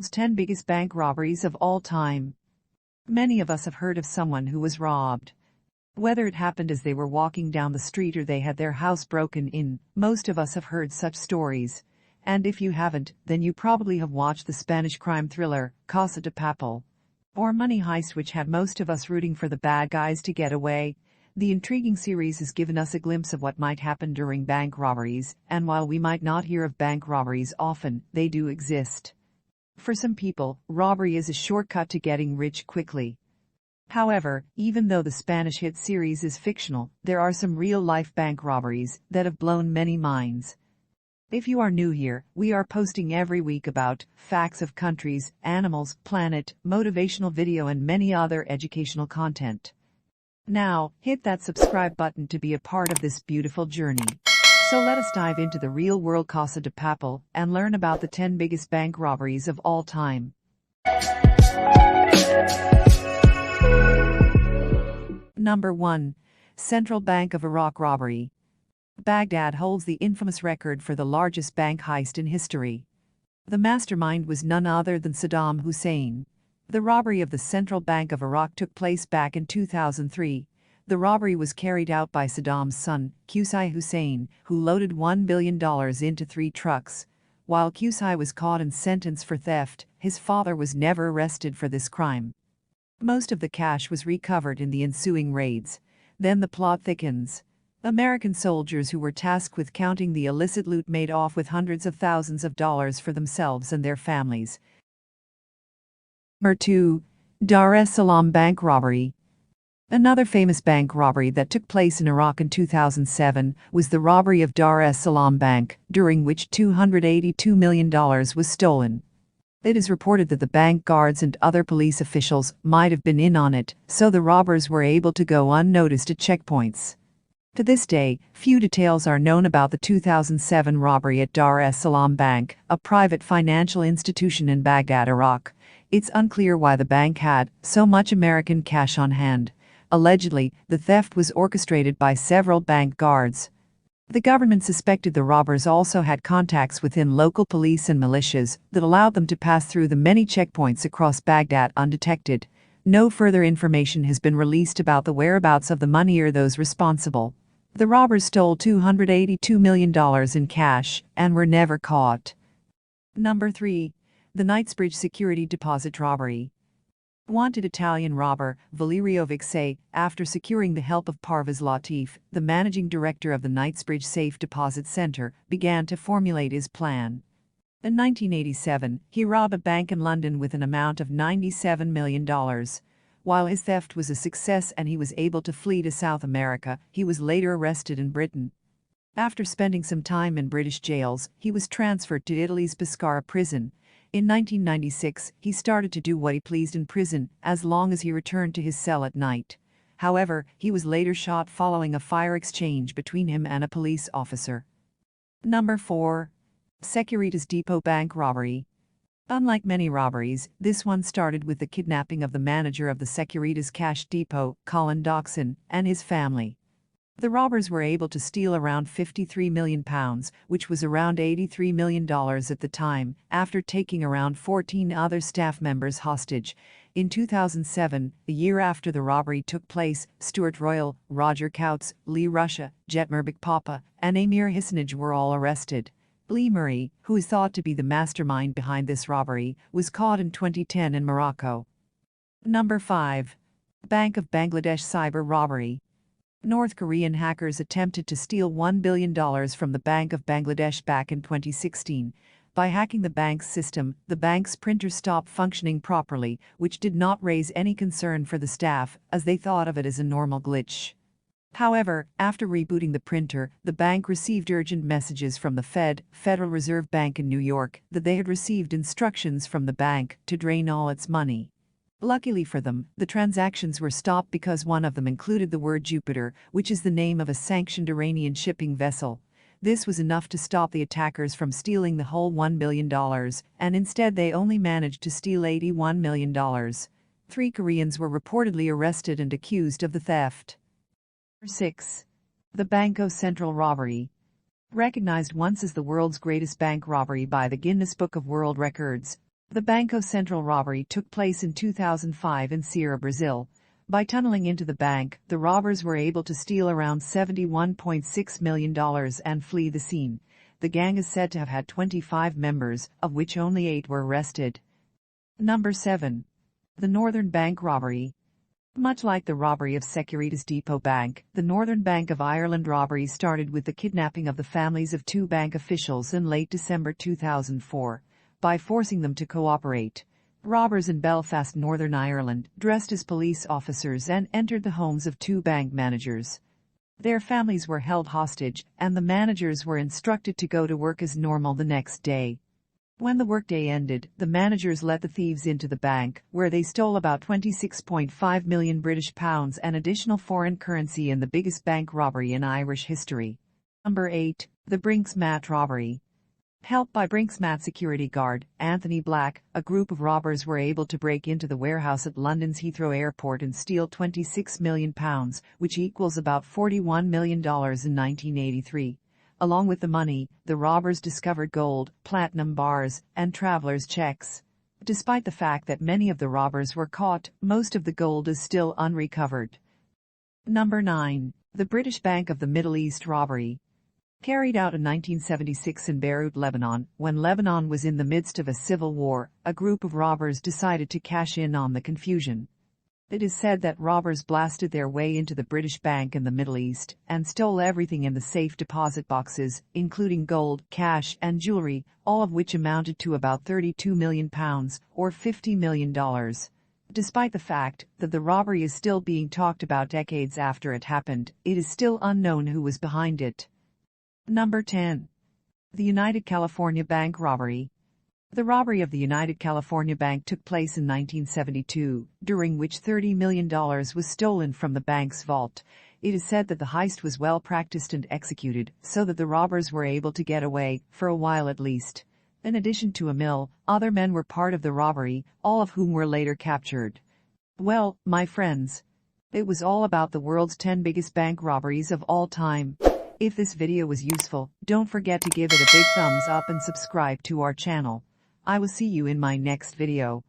10 biggest bank robberies of all time. Many of us have heard of someone who was robbed. Whether it happened as they were walking down the street or they had their house broken in, most of us have heard such stories. And if you haven't, then you probably have watched the Spanish crime thriller, Casa de Papel, or Money Heist, which had most of us rooting for the bad guys to get away. The intriguing series has given us a glimpse of what might happen during bank robberies, and while we might not hear of bank robberies often, they do exist. For some people, robbery is a shortcut to getting rich quickly. However, even though the Spanish hit series is fictional, there are some real-life bank robberies that have blown many minds. If you are new here, we are posting every week about facts of countries, animals, planet, motivational video and many other educational content. Now, hit that subscribe button to be a part of this beautiful journey. So let us dive into the real-world Casa de Papel and learn about the 10 biggest bank robberies of all time. Number 1. Central Bank of Iraq Robbery. Baghdad holds the infamous record for the largest bank heist in history. The mastermind was none other than Saddam Hussein. The robbery of the Central Bank of Iraq took place back in 2003. The robbery was carried out by Saddam's son, Qusay Hussein, who loaded $1 billion into 3 trucks. While Qusay was caught and sentenced for theft, his father was never arrested for this crime. Most of the cash was recovered in the ensuing raids. Then the plot thickens. American soldiers who were tasked with counting the illicit loot made off with hundreds of thousands of dollars for themselves and their families. Number 2. Dar es Salaam Bank Robbery. Another famous bank robbery that took place in Iraq in 2007 was the robbery of Dar es Salaam Bank, during which $282 million was stolen. It is reported that the bank guards and other police officials might have been in on it, so the robbers were able to go unnoticed at checkpoints. To this day, few details are known about the 2007 robbery at Dar es Salaam Bank, a private financial institution in Baghdad, Iraq. It's unclear why the bank had so much American cash on hand. Allegedly, the theft was orchestrated by several bank guards. The government suspected the robbers also had contacts within local police and militias that allowed them to pass through the many checkpoints across Baghdad undetected. No further information has been released about the whereabouts of the money or those responsible. The robbers stole $282 million in cash and were never caught. Number 3. The KNIGHTSBRIDGE Security Deposit Robbery. Wanted Italian robber Valerio Vixay, after securing the help of Parvez Latif, the managing director of the KNIGHTSBRIDGE Safe Deposit Center, began to formulate his plan. In 1987, he robbed a bank in London with an amount of $97 million. While his theft was a success and he was able to flee to South America, he was later arrested in Britain. After spending some time in British jails, he was transferred to Italy's Pescara prison. In 1996, he started to do what he pleased in prison, as long as he returned to his cell at night. However, he was later shot following a fire exchange between him and a police officer. Number 4. Securitas Depot Bank Robbery. Unlike many robberies, this one started with the kidnapping of the manager of the Securitas Cash Depot, Colin Dockson, and his family. The robbers were able to steal around £53 million, which was around $83 million at the time, after taking around 14 other staff members hostage. In 2007, the year after the robbery took place, Stuart Royal, Roger Coutts, Lee Russia, Jetmer Papa, and Amir Hissanage were all arrested. Lee Murray, who is thought to be the mastermind behind this robbery, was caught in 2010 in Morocco. Number 5. Bank of Bangladesh Cyber Robbery. North Korean hackers attempted to steal $1 billion from the Bank of Bangladesh back in 2016. By hacking the bank's system, the bank's printer stopped functioning properly, which did not raise any concern for the staff, as they thought of it as a normal glitch. However, after rebooting the printer, the bank received urgent messages from the Federal Reserve Bank in New York, that they had received instructions from the bank to drain all its money. Luckily for them, the transactions were stopped because one of them included the word Jupiter, which is the name of a sanctioned Iranian shipping vessel. This was enough to stop the attackers from stealing the whole $1 billion, and instead they only managed to steal $81 million. 3 Koreans were reportedly arrested and accused of the theft. 6. The BANCO Central Robbery. Recognized once as the world's greatest bank robbery by the Guinness Book of World Records, The Banco Central robbery took place in 2005 in Ceará, Brazil. By tunneling into the bank, the robbers were able to steal around $71.6 million and flee the scene. The gang is said to have had 25 members, of which only 8 were arrested. Number 7. The Northern Bank Robbery. Much like the robbery of Securitas Depot Bank, the Northern Bank of Ireland robbery started with the kidnapping of the families of 2 bank officials in late December 2004. By forcing them to cooperate, robbers in Belfast, Northern Ireland, dressed as police officers and entered the homes of 2 bank managers. Their families were held hostage, and the managers were instructed to go to work as normal the next day. When the workday ended, the managers let the thieves into the bank, where they stole about £26.5 million British pounds and additional foreign currency in the biggest bank robbery in Irish history. Number 8. The BRINK'S-MAT Robbery. Helped by BRINK'S-MAT security guard, Anthony Black, a group of robbers were able to break into the warehouse at London's Heathrow Airport and steal £26 million, which equals about $41 million in 1983. Along with the money, the robbers discovered gold, platinum bars, and travelers' checks. Despite the fact that many of the robbers were caught, most of the gold is still unrecovered. Number 9. The British Bank of the Middle East Robbery. Carried out in 1976 in Beirut, Lebanon, when Lebanon was in the midst of a civil war, a group of robbers decided to cash in on the confusion. It is said that robbers blasted their way into the British Bank in the Middle East and stole everything in the safe deposit boxes, including gold, cash, and jewelry, all of which amounted to about £32 million, or $50 million. Despite the fact that the robbery is still being talked about decades after it happened, it is still unknown who was behind it. Number 10. The United California Bank Robbery. The robbery of the United California Bank took place in 1972, during which $30 million was stolen from the bank's vault. It is said that the heist was well practiced and executed, so that the robbers were able to get away, for a while at least. In addition to Emil, other men were part of the robbery, all of whom were later captured. Well, my friends, it was all about the world's 10 biggest bank robberies of all time. If this video was useful, don't forget to give it a big thumbs up and subscribe to our channel. I will see you in my next video.